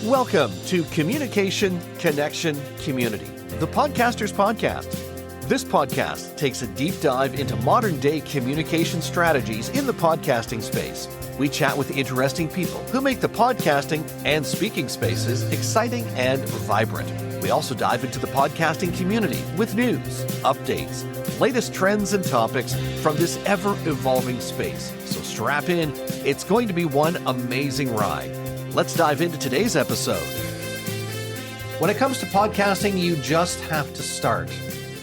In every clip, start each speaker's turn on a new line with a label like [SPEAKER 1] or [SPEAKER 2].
[SPEAKER 1] Welcome to Communication, Connection, Community, the Podcaster's Podcast. This podcast takes a deep dive into modern-day communication strategies in the podcasting space. We chat with interesting people who make the podcasting and speaking spaces exciting and vibrant. We also dive into the podcasting community with news, updates, latest trends and topics from this ever-evolving space. So strap in. It's going to be one amazing ride. Let's dive into today's episode. When it comes to podcasting, you just have to start.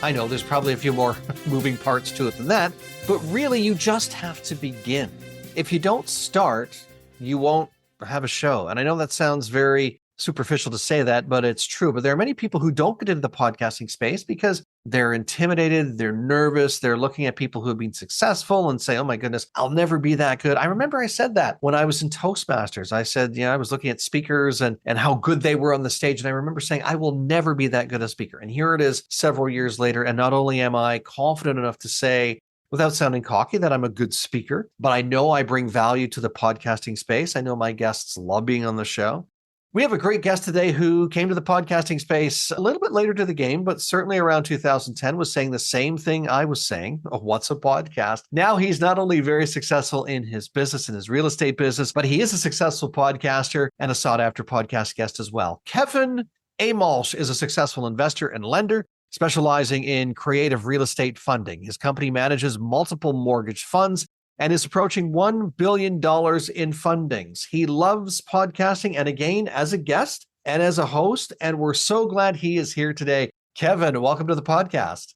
[SPEAKER 1] I know there's probably a few more moving parts to it than that, but really you just have to begin. If you don't start, you won't have a show. And I know that sounds very superficial to say that, but it's true. But there are many people who don't get into the podcasting space because they're intimidated, they're nervous, they're looking at people who have been successful and say, oh my goodness, I'll never be that good. I remember I said that when I was in Toastmasters. I said, I was looking at speakers and how good they were on the stage. And I remember saying, I will never be that good a speaker. And here it is several years later. And not only am I confident enough to say, without sounding cocky, that I'm a good speaker, but I know I bring value to the podcasting space. I know my guests love being on the show. We have a great guest today who came to the podcasting space a little bit later to the game, but certainly around 2010 was saying the same thing I was saying. Oh, what's a podcast? Now he's not only very successful in his business, in his real estate business, but he is a successful podcaster and a sought-after podcast guest as well. Kevin Amolsch is a successful investor and lender, specializing in creative real estate funding. His company manages multiple mortgage funds and is approaching $1 billion in fundings. He loves podcasting, and again, as a guest and as a host, and we're so glad he is here today. Kevin, welcome to the podcast.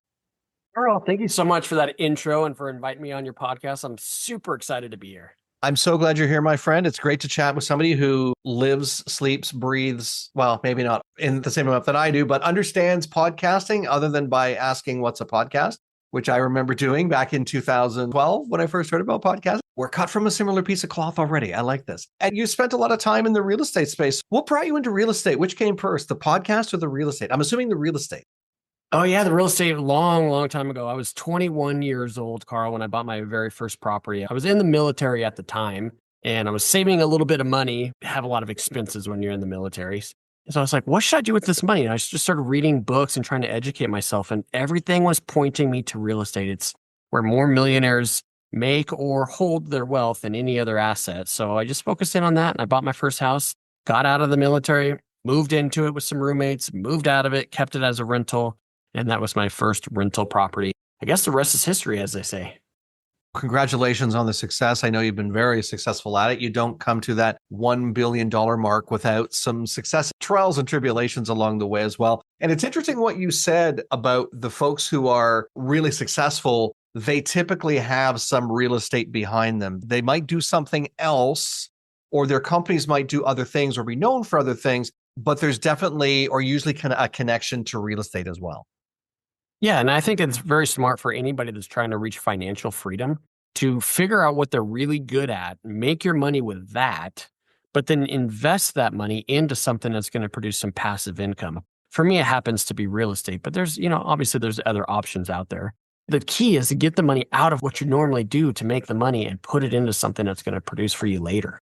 [SPEAKER 2] Earl, thank you so much for that intro and for inviting me on your podcast. I'm super excited to be here.
[SPEAKER 1] I'm so glad you're here, my friend. It's great to chat with somebody who lives, sleeps, breathes, well, maybe not in the same amount that I do, but understands podcasting other than by asking what's a podcast, which I remember doing back in 2012 when I first heard about podcasts. We're cut from a similar piece of cloth already. I like this. And you spent a lot of time in the real estate space. What brought you into real estate? Which came first, the podcast or the real estate? I'm assuming the real estate.
[SPEAKER 2] Oh yeah, the real estate long time ago. I was 21 years old, Carl, when I bought my very first property. I was in the military at the time, and I was saving a little bit of money. Have a lot of expenses when you're in the military. So I was like, what should I do with this money? And I just started reading books and trying to educate myself. And everything was pointing me to real estate. It's where more millionaires make or hold their wealth than any other asset. So I just focused in on that. And I bought my first house, got out of the military, moved into it with some roommates, moved out of it, kept it as a rental. And that was my first rental property. I guess the rest is history, as they say.
[SPEAKER 1] Congratulations on the success. I know you've been very successful at it. You don't come to that $1 billion mark without some success, trials and tribulations along the way as well. And it's interesting what you said about the folks who are really successful. They typically have some real estate behind them. They might do something else, or their companies might do other things or be known for other things, but there's definitely or usually kind of a connection to real estate as well.
[SPEAKER 2] Yeah, and I think it's very smart for anybody that's trying to reach financial freedom to figure out what they're really good at, make your money with that, but then invest that money into something that's going to produce some passive income. For me, it happens to be real estate, but there's, obviously there's other options out there. The key is to get the money out of what you normally do to make the money and put it into something that's going to produce for you later.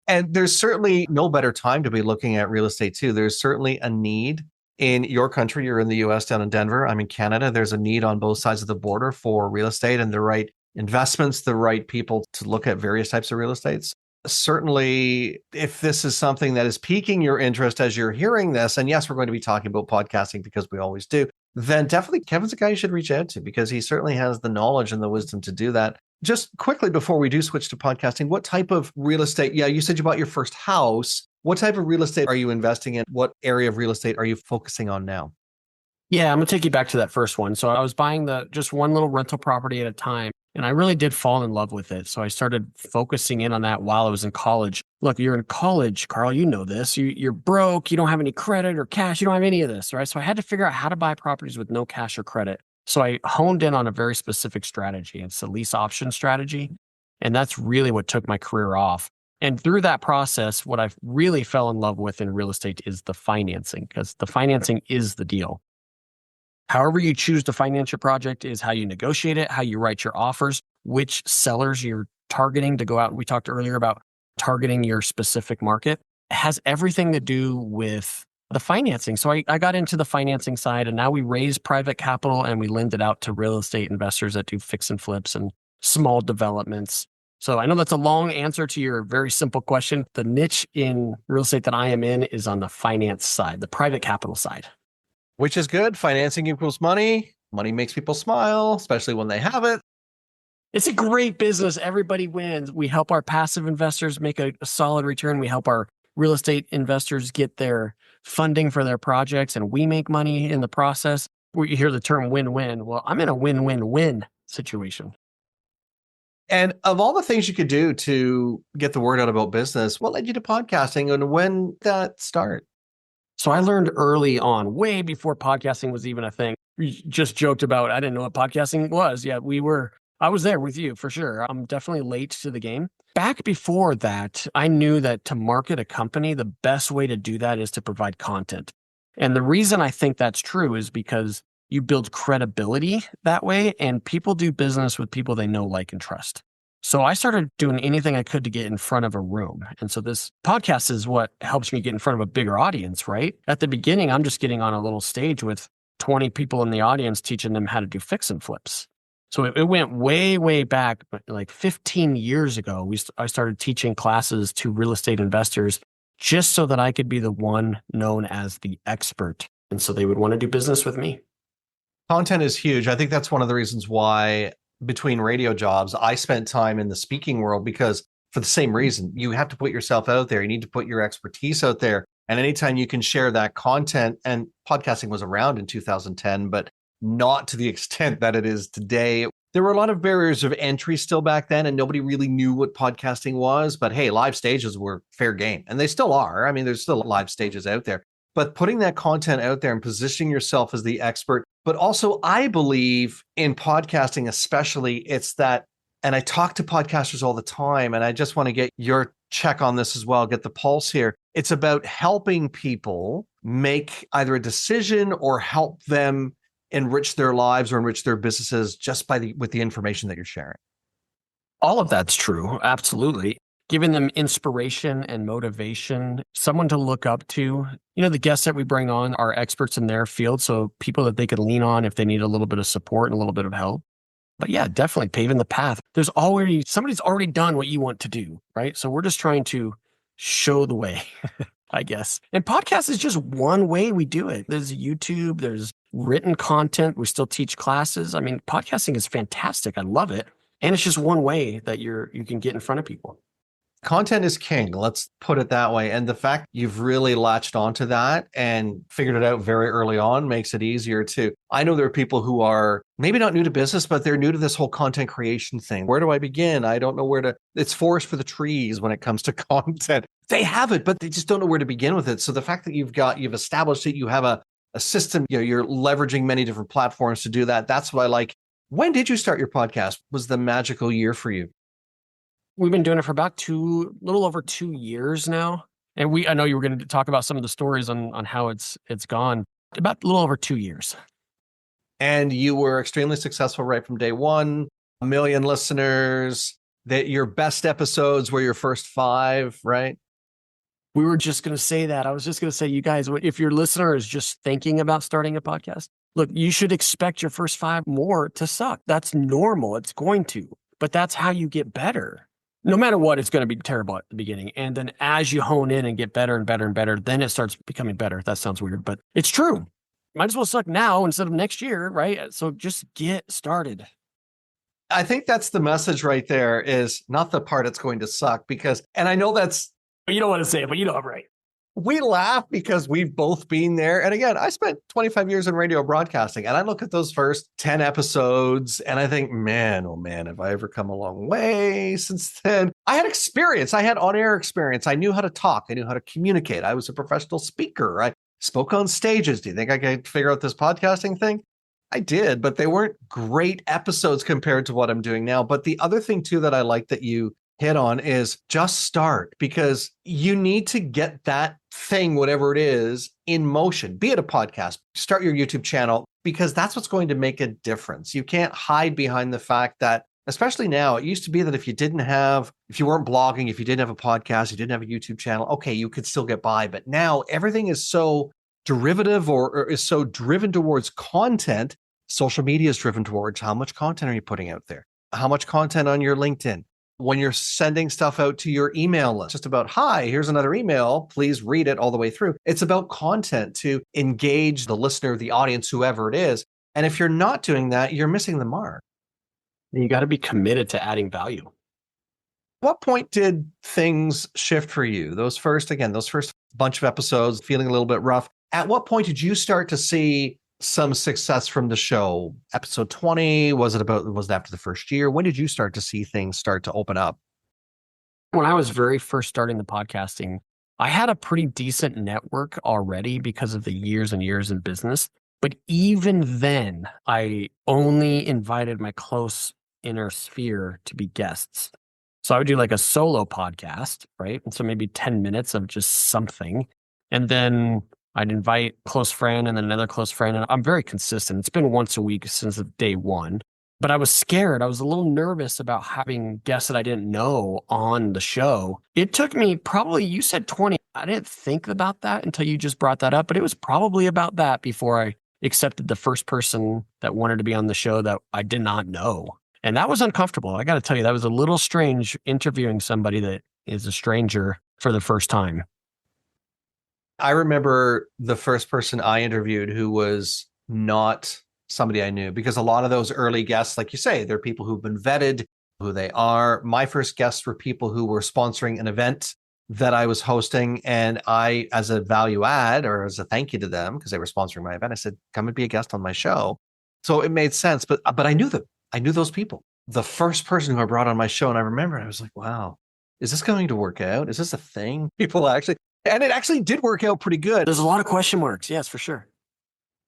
[SPEAKER 1] And there's certainly no better time to be looking at real estate too. There's certainly a need. In your country, you're in the US down in Denver. I'm in Canada. There's a need on both sides of the border for real estate and the right investments, the right people to look at various types of real estates. Certainly, if this is something that is piquing your interest as you're hearing this, and yes, we're going to be talking about podcasting because we always do, then definitely Kevin's a guy you should reach out to because he certainly has the knowledge and the wisdom to do that. Just quickly before we do switch to podcasting, what type of real estate? Yeah, you said you bought your first house. What type of real estate are you investing in? What area of real estate are you focusing on now?
[SPEAKER 2] Yeah, I'm going to take you back to that first one. So I was buying just one little rental property at a time, and I really did fall in love with it. So I started focusing in on that while I was in college. Look, you're in college, Carl, you know this. You're broke. You don't have any credit or cash. You don't have any of this, right? So I had to figure out how to buy properties with no cash or credit. So I honed in on a very specific strategy. It's a lease option strategy. And that's really what took my career off. And through that process, what I really fell in love with in real estate is the financing, because the financing is the deal. However you choose to finance your project is how you negotiate it, how you write your offers, which sellers you're targeting to go out. We talked earlier about targeting your specific market. has everything to do with the financing. So I got into the financing side, and now we raise private capital and we lend it out to real estate investors that do fix and flips and small developments. So I know that's a long answer to your very simple question. The niche in real estate that I am in is on the finance side, the private capital side.
[SPEAKER 1] Which is good. Financing equals money. Money makes people smile, especially when they have it.
[SPEAKER 2] It's a great business. Everybody wins. We help our passive investors make a solid return. We help our real estate investors get their funding for their projects, and we make money in the process. You hear the term win-win. Well, I'm in a win-win-win situation.
[SPEAKER 1] And of all the things you could do to get the word out about business, what led you to podcasting and when did that start?
[SPEAKER 2] So I learned early on, way before podcasting was even a thing. We just joked about, I didn't know what podcasting was. Yeah, I was there with you for sure. I'm definitely late to the game. Back before that, I knew that to market a company, the best way to do that is to provide content. And the reason I think that's true is because you build credibility that way, and people do business with people they know, like, and trust. So I started doing anything I could to get in front of a room. And so this podcast is what helps me get in front of a bigger audience, right? At the beginning, I'm just getting on a little stage with 20 people in the audience, teaching them how to do fix and flips. So it went way, way back, like 15 years ago. I started teaching classes to real estate investors just so that I could be the one known as the expert. And so they would want to do business with me.
[SPEAKER 1] Content is huge. I think that's one of the reasons why between radio jobs, I spent time in the speaking world, because for the same reason, you have to put yourself out there. You need to put your expertise out there. And anytime you can share that content, and podcasting was around in 2010, but not to the extent that it is today. There were a lot of barriers of entry still back then, and nobody really knew what podcasting was. But hey, live stages were fair game, and they still are. I mean, there's still live stages out there. But putting that content out there and positioning yourself as the expert, but also I believe in podcasting especially, it's that, and I talk to podcasters all the time, and I just want to get your check on this as well, get the pulse here. It's about helping people make either a decision or help them enrich their lives or enrich their businesses just with the information that you're sharing.
[SPEAKER 2] All of that's true. Absolutely. Giving them inspiration and motivation, someone to look up to. You know, the guests that we bring on are experts in their field, so people that they could lean on if they need a little bit of support and a little bit of help. But yeah, definitely paving the path. Somebody's already done what you want to do, right? So we're just trying to show the way, I guess. And podcast is just one way we do it. There's YouTube, there's written content. We still teach classes. I mean, podcasting is fantastic. I love it. And it's just one way that you can get in front of people.
[SPEAKER 1] Content is king. Let's put it that way. And the fact you've really latched onto that and figured it out very early on makes it easier too. I know there are people who are maybe not new to business, but they're new to this whole content creation thing. Where do I begin? I don't know it's forest for the trees when it comes to content. They have it, but they just don't know where to begin with it. So the fact that you've established it, you have a system, you're leveraging many different platforms to do that. That's what I like. When did you start your podcast? Was the magical year for you?
[SPEAKER 2] We've been doing it for about little over 2 years now. And I know you were going to talk about some of the stories on how it's gone. About a little over 2 years.
[SPEAKER 1] And you were extremely successful right from day one. 1 million listeners. That your best episodes were your first 5, right?
[SPEAKER 2] We were just going to say that. I was just going to say, you guys, if your listener is just thinking about starting a podcast, look, you should expect your first 5 more to suck. That's normal. It's going to. But that's how you get better. No matter what, it's going to be terrible at the beginning. And then as you hone in and get better and better and better, then it starts becoming better. That sounds weird, but it's true. Might as well suck now instead of next year, right? So just get started.
[SPEAKER 1] I think that's the message right there, is not the part it's going to suck, and I know that's...
[SPEAKER 2] You don't want to say it, but you know I'm right.
[SPEAKER 1] We laugh because we've both been there. And again, I spent 25 years in radio broadcasting, and I look at those first 10 episodes and I think, man, oh man, have I ever come a long way since then? I had experience. I had on-air experience. I knew how to talk. I knew how to communicate. I was a professional speaker. I spoke on stages. Do you think I could figure out this podcasting thing? I did, but they weren't great episodes compared to what I'm doing now. But the other thing too that I like that you hit on is just start, because you need to get that thing, whatever it is, in motion. Be it a podcast, start your YouTube channel, because that's what's going to make a difference. You can't hide behind the fact that, especially now. It used to be that if you weren't blogging, if you didn't have a podcast, you didn't have a YouTube channel, okay, you could still get by. But now everything is so derivative or is so driven towards content. Social media is driven towards how much content are you putting out there? How much content on your LinkedIn? When you're sending stuff out to your email list, just about, hi, here's another email, please read it all the way through. It's about content to engage the listener, the audience, whoever it is. And if you're not doing that, you're missing the mark.
[SPEAKER 2] You got to be committed to adding value.
[SPEAKER 1] What point did things shift for you? Those first bunch of episodes, feeling a little bit rough. At what point did you start to see some success from the show? Episode 20, was it after the first year? When did you start to see things start to open up?
[SPEAKER 2] When I was very first starting the podcasting, I had a pretty decent network already because of the years and years in business. But even then, I only invited my close inner sphere to be guests. So I would do like a solo podcast, right? And so maybe 10 minutes of just something. And then I'd invite a close friend and then another close friend. And I'm very consistent. It's been once a week since day one. But I was scared. I was a little nervous about having guests that I didn't know on the show. It took me probably, you said 20. I didn't think about that until you just brought that up. But it was probably about that before I accepted the first person that wanted to be on the show that I did not know. And that was uncomfortable. I got to tell you, that was a little strange interviewing somebody that is a stranger for the first time.
[SPEAKER 1] I remember the first person I interviewed who was not somebody I knew, because a lot of those early guests, like you say, they're people who've been vetted, who they are. My first guests were people who were sponsoring an event that I was hosting. And I, as a value add or as a thank you to them, because they were sponsoring my event, I said, come and be a guest on my show. So it made sense. But I knew them. I knew those people. The first person who I brought on my show, and I remember, I was like, wow, is this going to work out? Is this a thing? People actually, and it actually did work out pretty good.
[SPEAKER 2] There's a lot of question marks. Yes, for sure.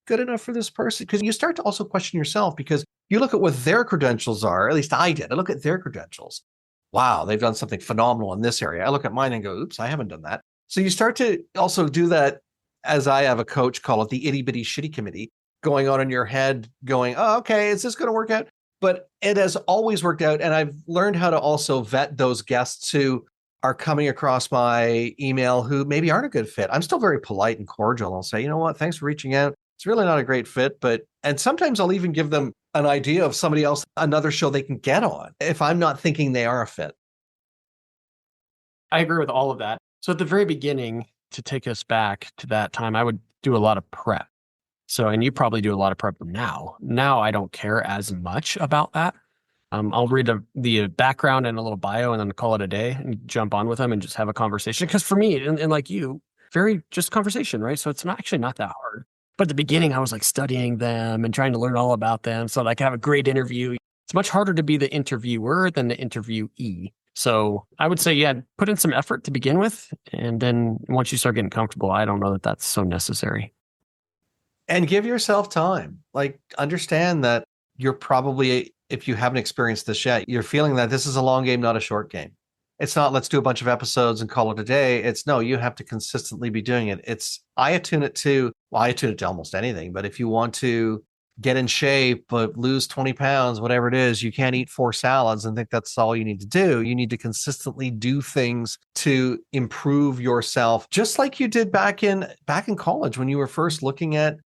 [SPEAKER 1] Good enough for this person? Because you start to also question yourself, because you look at what their credentials are. At least I did. I look at their credentials. Wow, they've done something phenomenal in this area. I look at mine and go, oops, I haven't done that. So you start to also do that, as I have a coach call it, the itty bitty shitty committee, going on in your head, going, oh, okay, is this going to work out? But it has always worked out. And I've learned how to also vet those guests who are coming across my email who maybe aren't a good fit. I'm still very polite and cordial. I'll say, you know what, thanks for reaching out. It's really not a great fit, and sometimes I'll even give them an idea of somebody else, another show they can get on if I'm not thinking they are a fit.
[SPEAKER 2] I agree with all of that. So at the very beginning, to take us back to that time, I would do a lot of prep. So, and you probably do a lot of prep now. Now I don't care as much about that. I'll read the background and a little bio and then call it a day and jump on with them and just have a conversation. Because for me, and like you, very just conversation, right? So it's actually not that hard. But at the beginning, I was like studying them and trying to learn all about them so that I could have a great interview. It's much harder to be the interviewer than the interviewee. So I would say, yeah, put in some effort to begin with. And then once you start getting comfortable, I don't know that that's so necessary.
[SPEAKER 1] And give yourself time. Like, understand that you're probably, if you haven't experienced this yet, you're feeling that this is a long game, not a short game. It's not, let's do a bunch of episodes and call it a day. It's no, you have to consistently be doing it. I attune it to almost anything. But if you want to get in shape, but lose 20 pounds, whatever it is, you can't eat 4 salads and think that's all you need to do. You need to consistently do things to improve yourself, just like you did back in college when you were first looking at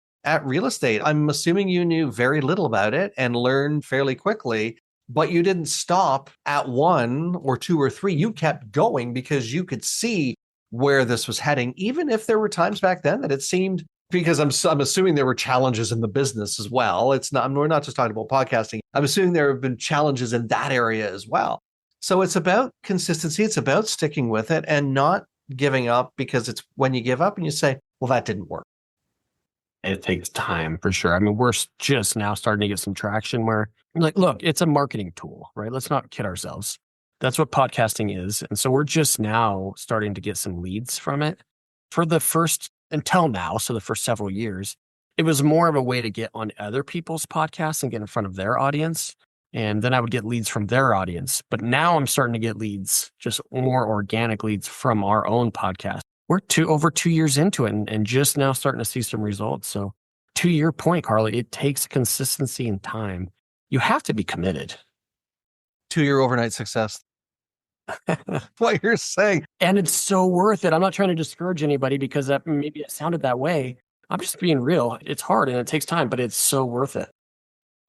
[SPEAKER 1] real estate. I'm assuming you knew very little about it and learned fairly quickly. But you didn't stop at 1 or 2 or 3. You kept going because you could see where this was heading, even if there were times back then that it seemed, because I'm assuming there were challenges in the business as well. We're not just talking about podcasting. I'm assuming there have been challenges in that area as well. So it's about consistency. It's about sticking with it and not giving up, because it's when you give up and you say, well, that didn't work.
[SPEAKER 2] It takes time for sure. I mean, we're just now starting to get some traction where, like, look, it's a marketing tool, right? Let's not kid ourselves. That's what podcasting is. And so we're just now starting to get some leads from it. For the first, until now, so the first several years, it was more of a way to get on other people's podcasts and get in front of their audience. And then I would get leads from their audience. But now I'm starting to get leads, just more organic leads from our own podcast. We're over 2 years into it and just now starting to see some results. So to your point, Carly, it takes consistency and time. You have to be committed.
[SPEAKER 1] 2-year overnight success. What you're saying.
[SPEAKER 2] And it's so worth it. I'm not trying to discourage anybody because that maybe it sounded that way. I'm just being real. It's hard and it takes time, but it's so worth it.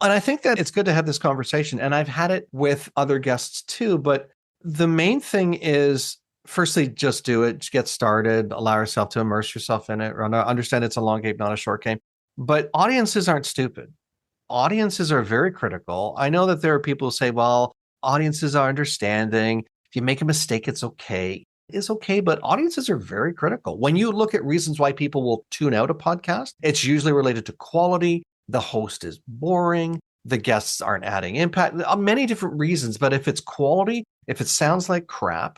[SPEAKER 1] And I think that it's good to have this conversation. And I've had it with other guests too. But the main thing is, firstly, just do it. Just get started. Allow yourself to immerse yourself in it. Understand it's a long game, not a short game. But audiences aren't stupid. Audiences are very critical. I know that there are people who say, well, audiences are understanding. If you make a mistake, it's okay. It's okay, but audiences are very critical. When you look at reasons why people will tune out a podcast, it's usually related to quality. The host is boring. The guests aren't adding impact. Many different reasons, but if it's quality, if it sounds like crap,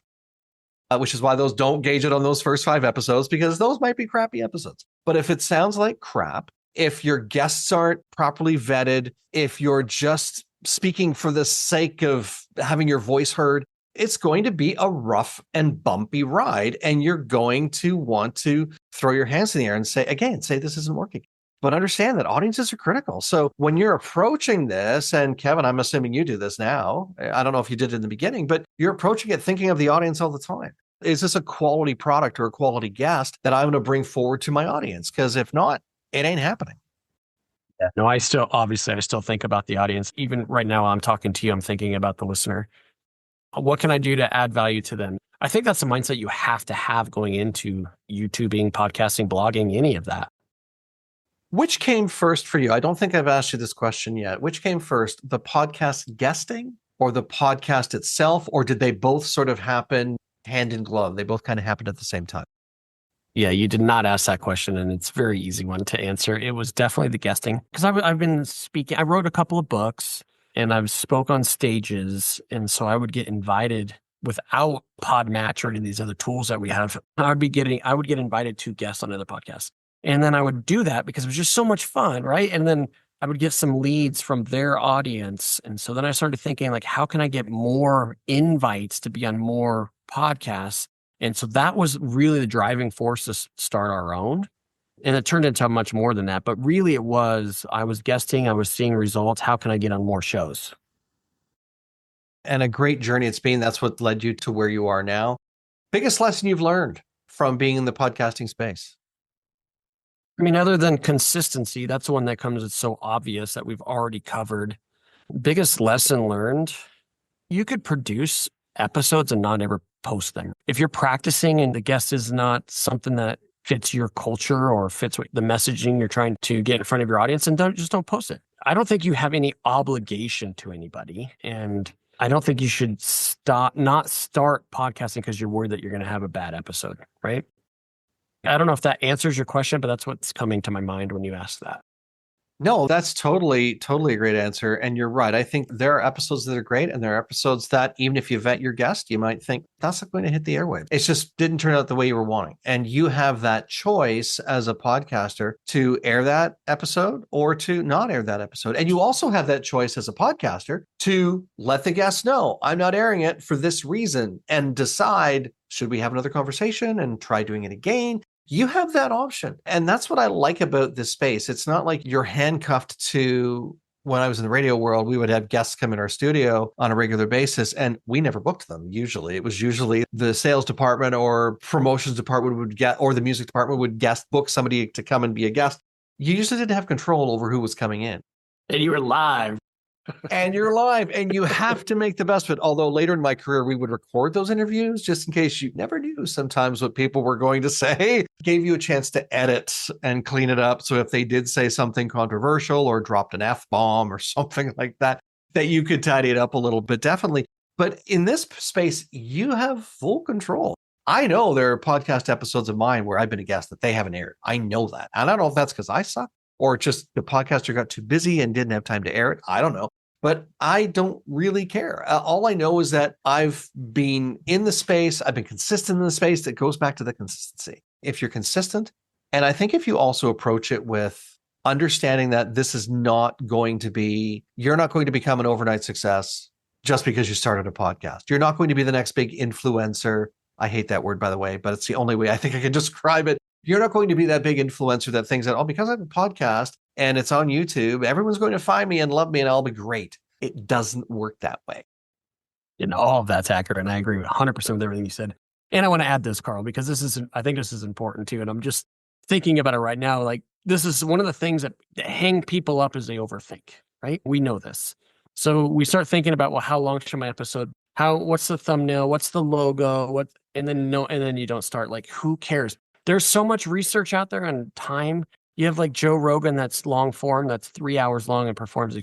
[SPEAKER 1] which is why those don't gauge it on those first 5 episodes, because those might be crappy episodes. But if it sounds like crap, if your guests aren't properly vetted, if you're just speaking for the sake of having your voice heard, it's going to be a rough and bumpy ride. And you're going to want to throw your hands in the air and say, this isn't working. But understand that audiences are critical. So when you're approaching this, and Kevin, I'm assuming you do this now. I don't know if you did it in the beginning, but you're approaching it thinking of the audience all the time. Is this a quality product or a quality guest that I'm going to bring forward to my audience? Because if not, it ain't happening.
[SPEAKER 2] Yeah. No, I still think about the audience. Even right now, I'm talking to you, I'm thinking about the listener. What can I do to add value to them? I think that's the mindset you have to have going into YouTubing, podcasting, blogging, any of that.
[SPEAKER 1] Which came first for you? I don't think I've asked you this question yet. Which came first, the podcast guesting or the podcast itself? Or did they both sort of happen hand in glove? They both kind of happened at the same time.
[SPEAKER 2] Yeah, you did not ask that question, and it's a very easy one to answer. It was definitely the guesting, because I've been speaking. I wrote a couple of books, and I've spoke on stages, and so I would get invited without Podmatch or any of these other tools that we have. I would get invited to guest on other podcasts, and then I would do that because it was just so much fun, right? And then I would get some leads from their audience, and so then I started thinking, like, how can I get more invites to be on more podcasts? And so that was really the driving force to start our own. And it turned into much more than that. But really I was guesting, I was seeing results. How can I get on more shows?
[SPEAKER 1] And a great journey it's been. That's what led you to where you are now. Biggest lesson you've learned from being in the podcasting space?
[SPEAKER 2] I mean, other than consistency, that's the one that comes, it's so obvious that we've already covered. Biggest lesson learned, you could produce episodes and not ever post them. If you're practicing and the guest is not something that fits your culture or fits the messaging you're trying to get in front of your audience, and don't post it. I don't think you have any obligation to anybody. And I don't think you should not start podcasting because you're worried that you're going to have a bad episode, right? I don't know if that answers your question, but that's what's coming to my mind when you ask that.
[SPEAKER 1] No, that's totally a great answer. And you're right. I think there are episodes that are great, and there are episodes that even if you vet your guest, you might think that's not going to hit the airwave. It just didn't turn out the way you were wanting. And you have that choice as a podcaster to air that episode or to not air that episode. And you also have that choice as a podcaster to let the guest know, I'm not airing it for this reason, and decide, should we have another conversation and try doing it again? You have that option. And that's what I like about this space. It's not like you're handcuffed to, when I was in the radio world, we would have guests come in our studio on a regular basis, and we never booked them. Usually it was the sales department or promotions department would get, or the music department would book somebody to come and be a guest. You usually didn't have control over who was coming in.
[SPEAKER 2] And you were live.
[SPEAKER 1] And you're live, and you have to make the best of it. Although later in my career, we would record those interviews just in case you never knew sometimes what people were going to say. Gave you a chance to edit and clean it up. So if they did say something controversial or dropped an F-bomb or something like that, that you could tidy it up a little bit, definitely. But in this space, you have full control. I know there are podcast episodes of mine where I've been a guest that they haven't aired. I know that. And I don't know if that's because I suck or just the podcaster got too busy and didn't have time to air it. I don't know. But I don't really care. All I know is that I've been in the space. I've been consistent in the space. That goes back to the consistency. If you're consistent, and I think if you also approach it with understanding that this is not going to be, you're not going to become an overnight success just because you started a podcast. You're not going to be the next big influencer. I hate that word, by the way, but it's the only way I think I can describe it. You're not going to be that big influencer that thinks that, oh, because I have a podcast and it's on YouTube, everyone's going to find me and love me and I'll be great. It doesn't work that way.
[SPEAKER 2] And all of that's accurate. And I agree 100% with everything you said. And I want to add this, Carl, because I think this is important too. And I'm just thinking about it right now. Like, this is one of the things that hang people up is they overthink, right? We know this. So we start thinking about, well, how long should my episode? What's the thumbnail? What's the logo? And then you don't start, like, who cares? There's so much research out there on time. You have like Joe Rogan, that's long form, that's 3 hours long and performs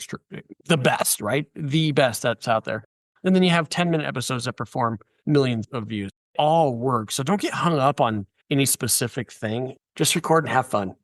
[SPEAKER 2] the best, right? The best that's out there. And then you have 10-minute episodes that perform millions of views. All work. So don't get hung up on any specific thing. Just record and have fun.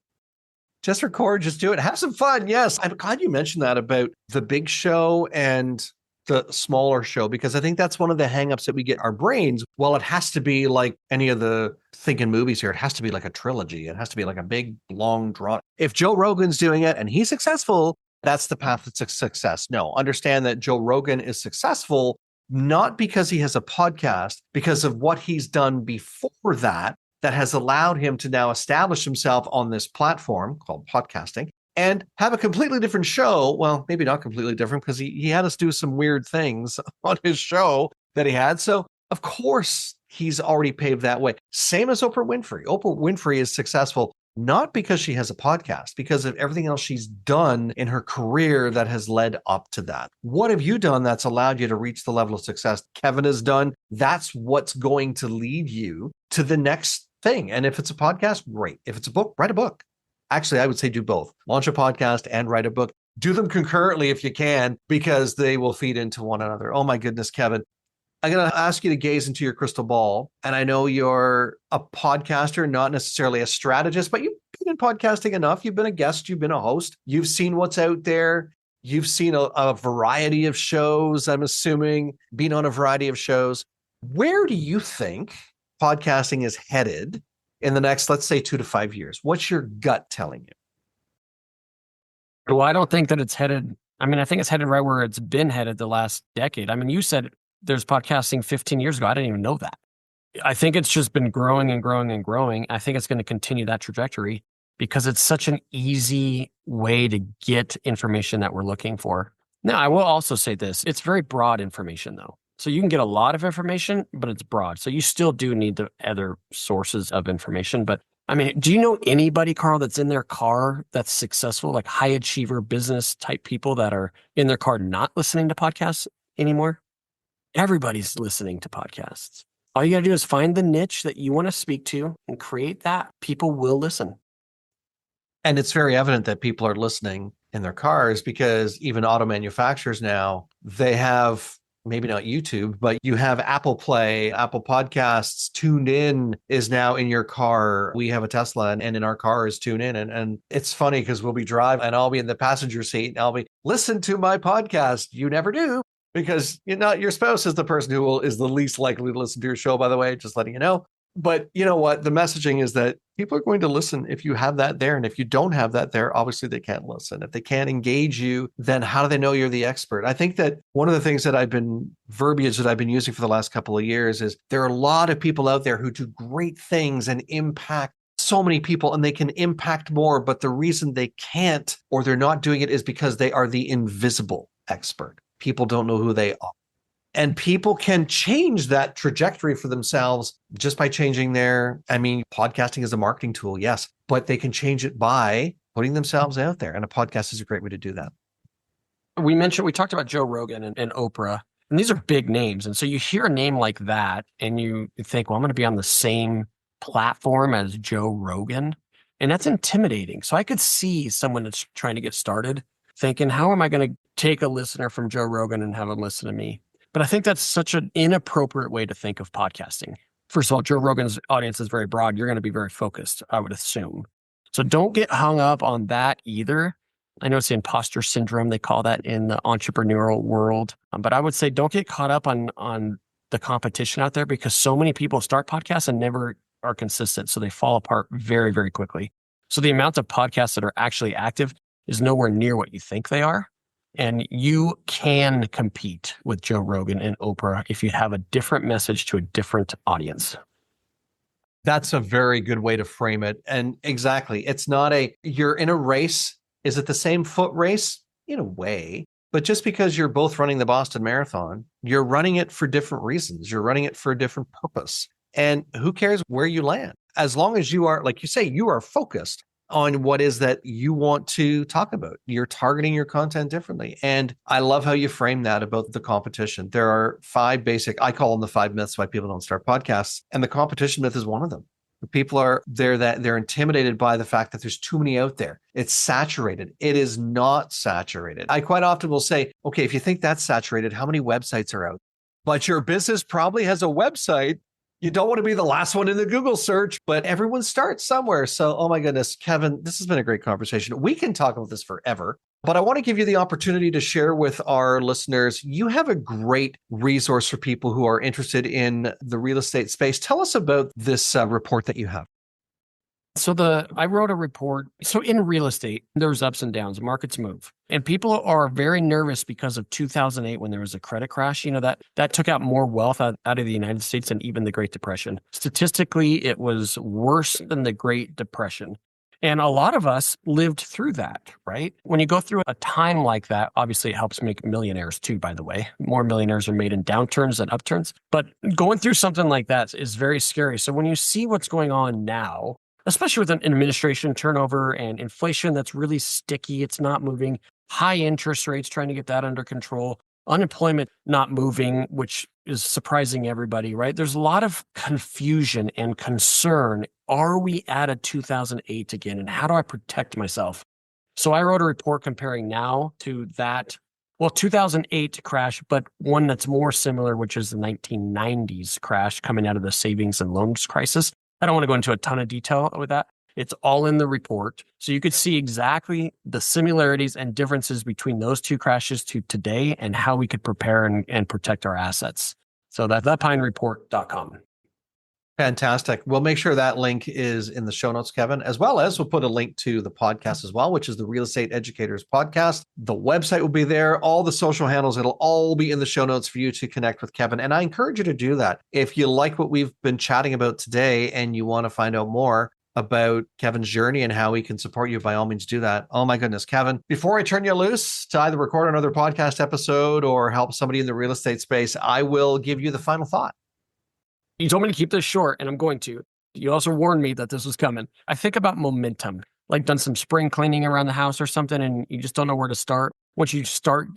[SPEAKER 1] Just record, just do it. Have some fun. Yes. I'm glad you mentioned that about the big show and the smaller show, because I think that's one of the hangups that we get our brains. Well, it has to be like any of the thinking movies here. It has to be like a trilogy. It has to be like a big, long draw. If Joe Rogan's doing it and he's successful, that's the path to success. No, understand that Joe Rogan is successful not because he has a podcast, because of what he's done before that has allowed him to now establish himself on this platform called podcasting and have a completely different show. Well, maybe not completely different, because he had us do some weird things on his show that he had. So of course he's already paved that way. Same as Oprah Winfrey. Oprah Winfrey is successful not because she has a podcast, because of everything else she's done in her career that has led up to that. What have you done that's allowed you to reach the level of success Kevin has done? That's what's going to lead you to the next thing. And if it's a podcast, great. If it's a book, write a book. Actually, I would say do both. Launch a podcast and write a book. Do them concurrently if you can, because they will feed into one another. Oh my goodness, Kevin. I'm going to ask you to gaze into your crystal ball. And I know you're a podcaster, not necessarily a strategist, but you've been in podcasting enough. You've been a guest. You've been a host. You've seen what's out there. You've seen a variety of shows, I'm assuming, been on a variety of shows. Where do you think podcasting is headed in the next, let's say, 2 to 5 years? What's your gut telling you?
[SPEAKER 2] Well, I don't think that it's headed. I mean, I think it's headed right where it's been headed the last decade. I mean, you said there's podcasting 15 years ago. I didn't even know that. I think it's just been growing and growing and growing. I think it's going to continue that trajectory because it's such an easy way to get information that we're looking for. Now, I will also say this. It's very broad information, though. So you can get a lot of information, but it's broad. So you still do need the other sources of information. But I mean, do you know anybody, Carl, that's in their car that's successful, like high achiever business type people that are in their car not listening to podcasts anymore? Everybody's listening to podcasts. All you got to do is find the niche that you want to speak to and create that. People will listen.
[SPEAKER 1] And it's very evident that people are listening in their cars, because even auto manufacturers now, they have, maybe not YouTube, but you have Apple Play, Apple Podcasts. Tuned In is now in your car. We have a Tesla, and in our car is Tune In. And it's funny because we'll be driving and I'll be in the passenger seat and I'll be, listen to my podcast. You never do, because your spouse is the person who is the least likely to listen to your show, by the way, just letting you know. But you know what? The messaging is that people are going to listen if you have that there. And if you don't have that there, obviously they can't listen. If they can't engage you, then how do they know you're the expert? I think that one of the things that I've been using for the last couple of years is there are a lot of people out there who do great things and impact so many people, and they can impact more. But the reason they can't, or they're not doing it, is because they are the invisible expert. People don't know who they are. And people can change that trajectory for themselves just by changing podcasting is a marketing tool, yes, but they can change it by putting themselves out there. And a podcast is a great way to do that.
[SPEAKER 2] We talked about Joe Rogan and Oprah, and these are big names. And so you hear a name like that and you think, well, I'm going to be on the same platform as Joe Rogan. And that's intimidating. So I could see someone that's trying to get started thinking, how am I going to take a listener from Joe Rogan and have them listen to me? But I think that's such an inappropriate way to think of podcasting. First of all, Joe Rogan's audience is very broad. You're going to be very focused, I would assume. So don't get hung up on that either. I know it's the imposter syndrome. They call that in the entrepreneurial world. But I would say don't get caught up on the competition out there, because so many people start podcasts and never are consistent. So they fall apart very, very quickly. So the amount of podcasts that are actually active is nowhere near what you think they are. And you can compete with Joe Rogan and Oprah if you have a different message to a different audience.
[SPEAKER 1] That's a very good way to frame it. And exactly, it's not you're in a race. Is it the same foot race? In a way, But just because you're both running the Boston Marathon, you're running it for different reasons. You're running it for a different purpose. And who cares where you land? As long as you are, like you say, you are focused on what is that you want to talk about. You're targeting your content differently. And I love how you frame that about the competition. There are 5 basic, I call them the 5 myths why people don't start podcasts. And the competition myth is one of them. People are there that they're intimidated by the fact that there's too many out there. It's saturated. It is not saturated. I quite often will say, okay, if you think that's saturated, how many websites are out? But your business probably has a website. You don't want to be the last one in the Google search, but everyone starts somewhere. So, oh my goodness, Kevin, this has been a great conversation. We can talk about this forever, but I want to give you the opportunity to share with our listeners. You have a great resource for people who are interested in the real estate space. Tell us about this report that you have.
[SPEAKER 2] So I wrote a report. So in real estate, there's ups and downs, markets move. And people are very nervous because of 2008 when there was a credit crash. That took out more wealth out of the United States than even the Great Depression. Statistically, it was worse than the Great Depression. And a lot of us lived through that, right? When you go through a time like that, obviously it helps make millionaires too, by the way. More millionaires are made in downturns than upturns. But going through something like that is very scary. So when you see what's going on now, especially with an administration turnover and inflation that's really sticky, it's not moving, high interest rates, trying to get that under control, unemployment not moving, which is surprising everybody, right? There's a lot of confusion and concern. Are we at a 2008 again? And how do I protect myself? So I wrote a report comparing now to that, 2008 crash, but one that's more similar, which is the 1990s crash coming out of the savings and loans crisis. I don't want to go into a ton of detail with that. It's all in the report. So you could see exactly the similarities and differences between those 2 crashes to today and how we could prepare and protect our assets. So that's thepinereport.com.
[SPEAKER 1] Fantastic. We'll make sure that link is in the show notes, Kevin, as well as we'll put a link to the podcast as well, which is the Real Estate Educators Podcast. The website will be there. All the social handles, it'll all be in the show notes for you to connect with Kevin. And I encourage you to do that. If you like what we've been chatting about today and you want to find out more about Kevin's journey and how he can support you, by all means do that. Oh my goodness, Kevin, before I turn you loose to either record another podcast episode or help somebody in the real estate space, I will give you the final thought.
[SPEAKER 2] You told me to keep this short, and I'm going to. You also warned me that this was coming. I think about momentum, like done some spring cleaning around the house or something, and you just don't know where to start. Once you start,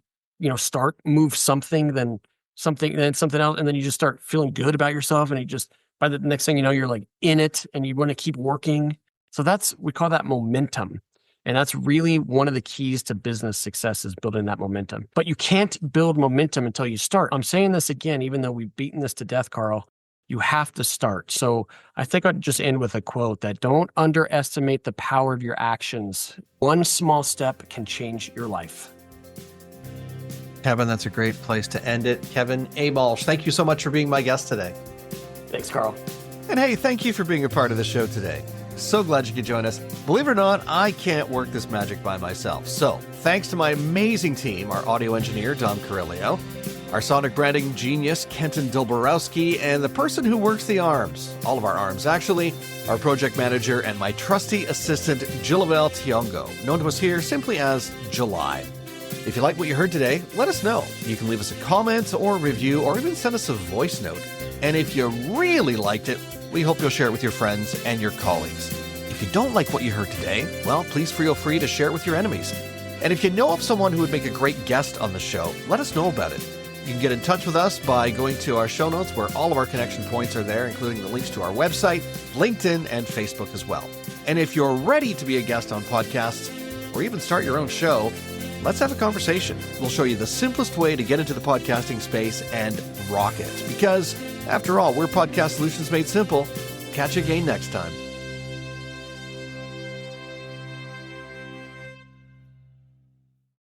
[SPEAKER 2] move something, then something else, and then you just start feeling good about yourself, and by the next thing you know, you're like in it, and you want to keep working. So we call that momentum. And that's really one of the keys to business success is building that momentum. But you can't build momentum until you start. I'm saying this again, even though we've beaten this to death, Carl. You have to start. So I think I'd just end with a quote that don't underestimate the power of your actions. One small step can change your life.
[SPEAKER 1] Kevin, that's a great place to end it. Kevin Amolsch, thank you so much for being my guest today.
[SPEAKER 2] Thanks, Carl.
[SPEAKER 1] And hey, thank you for being a part of the show today. So glad you could join us. Believe it or not, I can't work this magic by myself. So thanks to my amazing team, our audio engineer, Dom Carillio, our sonic branding genius, Kenton Dilborowski, and the person who works the arms, all of our arms actually, our project manager and my trusty assistant, Jilabel Tiongo, known to us here simply as July. If you like what you heard today, let us know. You can leave us a comment or review or even send us a voice note. And if you really liked it, we hope you'll share it with your friends and your colleagues. If you don't like what you heard today, well, please feel free to share it with your enemies. And if you know of someone who would make a great guest on the show, let us know about it. You can get in touch with us by going to our show notes where all of our connection points are there, including the links to our website, LinkedIn, and Facebook as well. And if you're ready to be a guest on podcasts or even start your own show, let's have a conversation. We'll show you the simplest way to get into the podcasting space and rock it. Because, after all, we're Podcast Solutions Made Simple. Catch you again next time.